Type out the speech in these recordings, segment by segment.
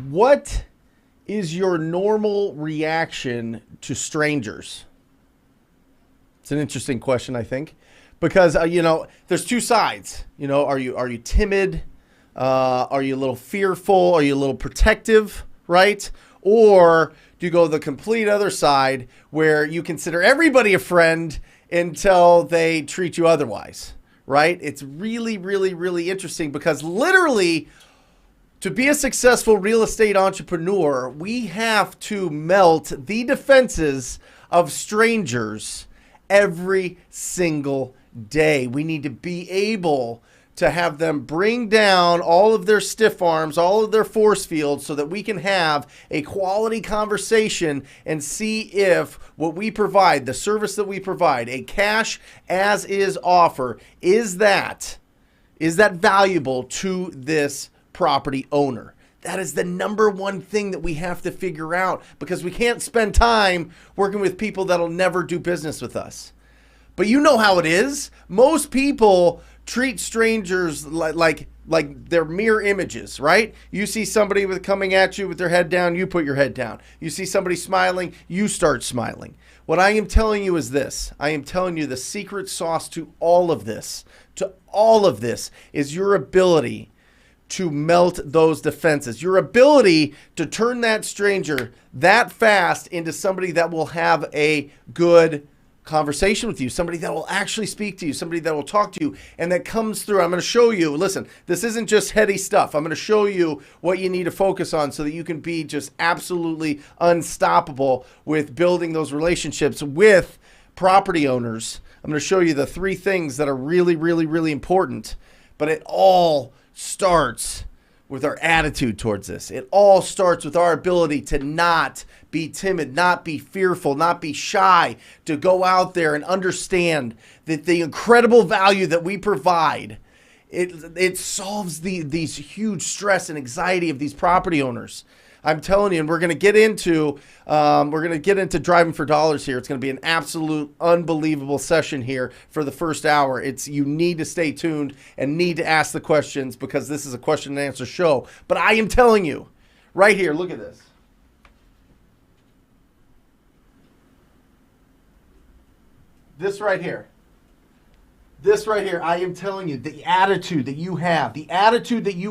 What is your normal reaction to strangers? It's an interesting question, I think, because there's two sides. Are you timid? Are you a little fearful? Are you a little protective? Right? Or do you go the complete other side where you consider everybody a friend until they treat you otherwise? Right? It's really, really, really interesting because literally, to be a successful real estate entrepreneur, we have to melt the defenses of strangers every single day. We need to be able to have them bring down all of their stiff arms, all of their force fields, so that we can have a quality conversation and see if what we provide, the service that we provide, a cash as is offer, is that valuable to this property owner. That is the number one thing that we have to figure out, because we can't spend time working with people that'll never do business with us. But you know how it is. Most people treat strangers like they're mirror images, right? You see somebody coming at you with their head down, you put your head down. You see somebody smiling, you start smiling. What I am telling you is this. I am telling you the secret sauce to all of this, is your ability to melt those defenses, your ability to turn that stranger that fast into somebody that will have a good conversation with you, somebody that will actually speak to you, somebody that will talk to you, and that comes through. I'm going to show you, listen, this isn't just heady stuff. I'm going to show you what you need to focus on so that you can be just absolutely unstoppable with building those relationships with property owners. I'm going to show you the three things that are really, really, really important, but it all starts with our attitude towards this. It all starts with our ability to not be timid, not be fearful, not be shy, to go out there and understand that the incredible value that we provide, it solves these huge stress and anxiety of these property owners. I'm telling you, and we're going to get into driving for dollars here. It's going to be an absolute unbelievable session here for the first hour. You need to stay tuned and need to ask the questions, because this is a question and answer show. But I am telling you right here, look at this. This right here, I am telling you, the attitude that you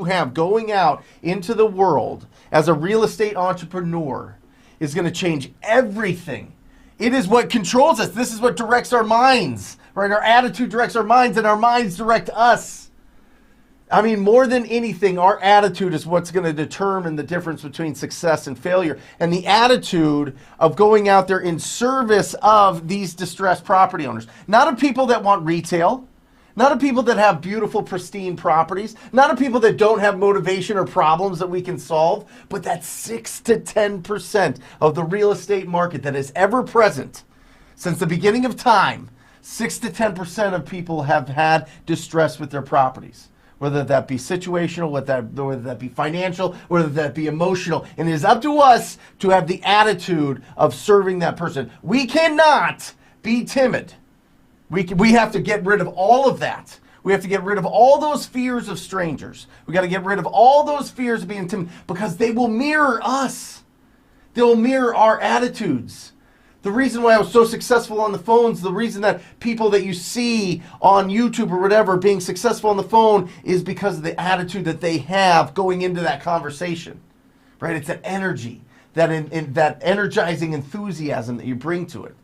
have going out into the world as a real estate entrepreneur is going to change everything. It is what controls us. This is what directs our minds, right? Our attitude directs our minds, and our minds direct us. I mean, more than anything, our attitude is what's going to determine the difference between success and failure. And the attitude of going out there in service of these distressed property owners. Not of people that want retail. Not of people that have beautiful, pristine properties. Not of people that don't have motivation or problems that we can solve. But that 6 to 10% of the real estate market that is ever present since the beginning of time. 6 to 10% of people have had distress with their properties. Whether that be situational, whether that be financial, whether that be emotional. And it is up to us to have the attitude of serving that person. We cannot be timid. We have to get rid of all of that. We have to get rid of all those fears of strangers. We got to get rid of all those fears of being timid, because they will mirror us. They'll mirror our attitudes. The reason why I was so successful on the phones, the reason that people that you see on YouTube or whatever being successful on the phone, is because of the attitude that they have going into that conversation, right? It's that energy, that energizing enthusiasm that you bring to it.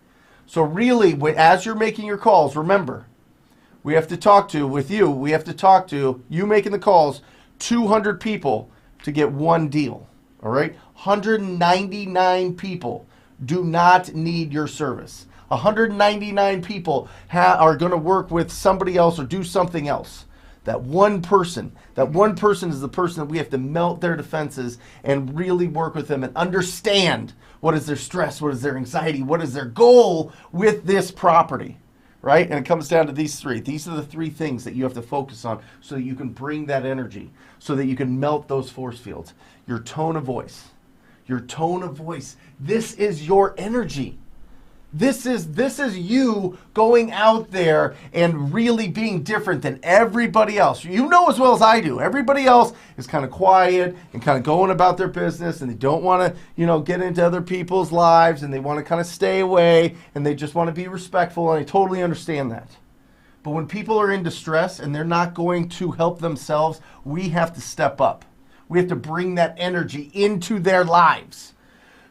So really, as you're making your calls, remember, we have to talk to you making the calls, 200 people to get one deal, all right? 199 people do not need your service. 199 people are going to work with somebody else or do something else. That one person is the person that we have to melt their defenses and really work with them and understand what is their stress, what is their anxiety, what is their goal with this property, right? And it comes down to these three. These are the three things that you have to focus on so that you can bring that energy, so that you can melt those force fields. Your tone of voice. Your tone of voice. This is your energy. This is you going out there and really being different than everybody else. You know as well as I do. Everybody else is kind of quiet and kind of going about their business, and they don't want to, get into other people's lives, and they want to kind of stay away, and they just want to be respectful, and I totally understand that. But when people are in distress and they're not going to help themselves, we have to step up. We have to bring that energy into their lives.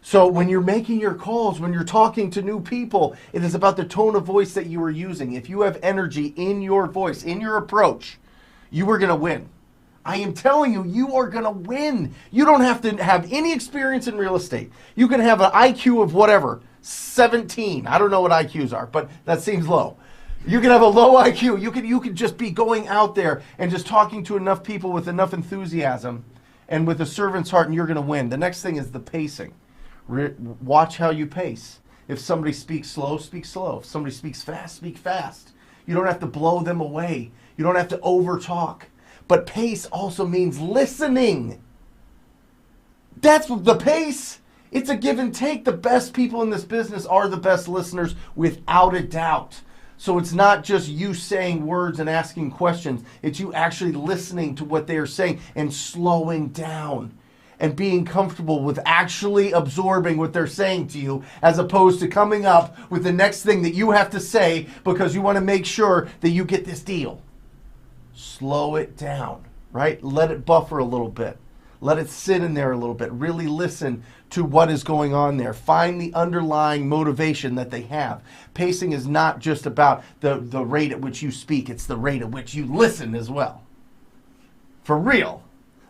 So when you're making your calls, when you're talking to new people, it is about the tone of voice that you are using. If you have energy in your voice, in your approach, you are going to win. I am telling you, you are going to win. You don't have to have any experience in real estate. You can have an IQ of whatever, 17. I don't know what IQs are, but that seems low. You can have a low IQ. You can just be going out there and just talking to enough people with enough enthusiasm and with a servant's heart, and you're going to win. The next thing is the pacing. Watch how you pace. If somebody speaks slow, speak slow. If somebody speaks fast, speak fast. You don't have to blow them away. You don't have to over talk. But pace also means listening. That's the pace. It's a give and take. The best people in this business are the best listeners without a doubt. So it's not just you saying words and asking questions. It's you actually listening to what they are saying and slowing down and being comfortable with actually absorbing what they're saying to you, as opposed to coming up with the next thing that you have to say because you want to make sure that you get this deal. Slow it down, right? Let it buffer a little bit. Let it sit in there a little bit. Really listen to what is going on there. Find the underlying motivation that they have. Pacing is not just about the rate at which you speak. It's the rate at which you listen as well. For real.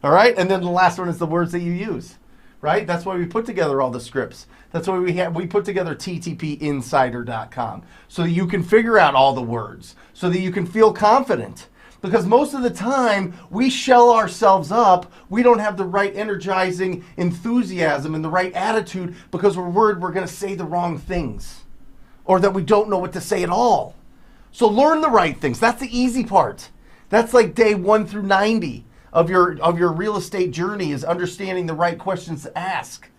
All right? And then the last one is the words that you use. Right? That's why we put together all the scripts. That's why we put together ttpinsider.com, so that you can figure out all the words, so that you can feel confident. Because most of the time, we shell ourselves up. We don't have the right energizing enthusiasm and the right attitude because we're worried we're going to say the wrong things, or that we don't know what to say at all. So learn the right things. That's the easy part. That's like day 1 through 90 of your real estate journey, is understanding the right questions to ask,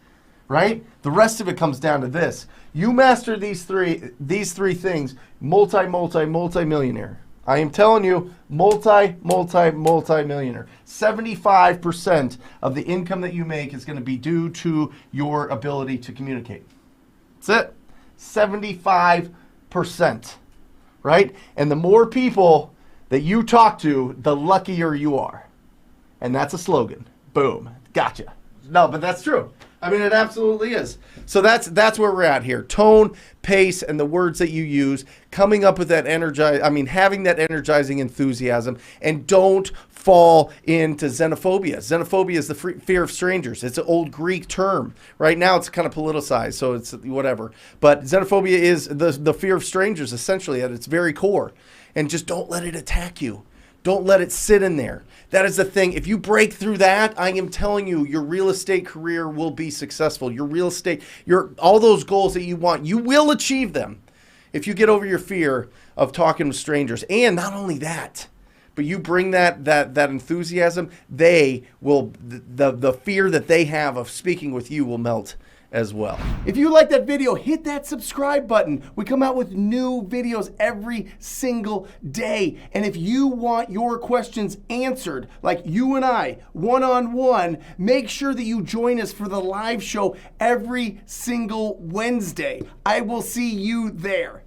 right? The rest of it comes down to this. You master these three things, multi-millionaire. I am telling you, multi-millionaire. 75% of the income that you make is going to be due to your ability to communicate. That's it. 75%, right? And the more people that you talk to, the luckier you are. And that's a slogan. Boom. Gotcha. No, but that's true. I mean, it absolutely is. So that's where we're at here. Tone, pace, and the words that you use, coming up with that having that energizing enthusiasm, and don't fall into xenophobia. Xenophobia is the fear of strangers. It's an old Greek term. Right now it's kind of politicized, so it's whatever. But xenophobia is the fear of strangers, essentially, at its very core. And just don't let it attack you. Don't let it sit in there. That is the thing. If you break through that, I am telling you, your real estate career will be successful. Your real estate, all those goals that you want, you will achieve them if you get over your fear of talking with strangers. And not only that, but you bring that enthusiasm, the fear that they have of speaking with you will melt as well. If you like that video, hit that subscribe button. We come out with new videos every single day. And if you want your questions answered, like you and I, one-on-one, make sure that you join us for the live show every single Wednesday. I will see you there.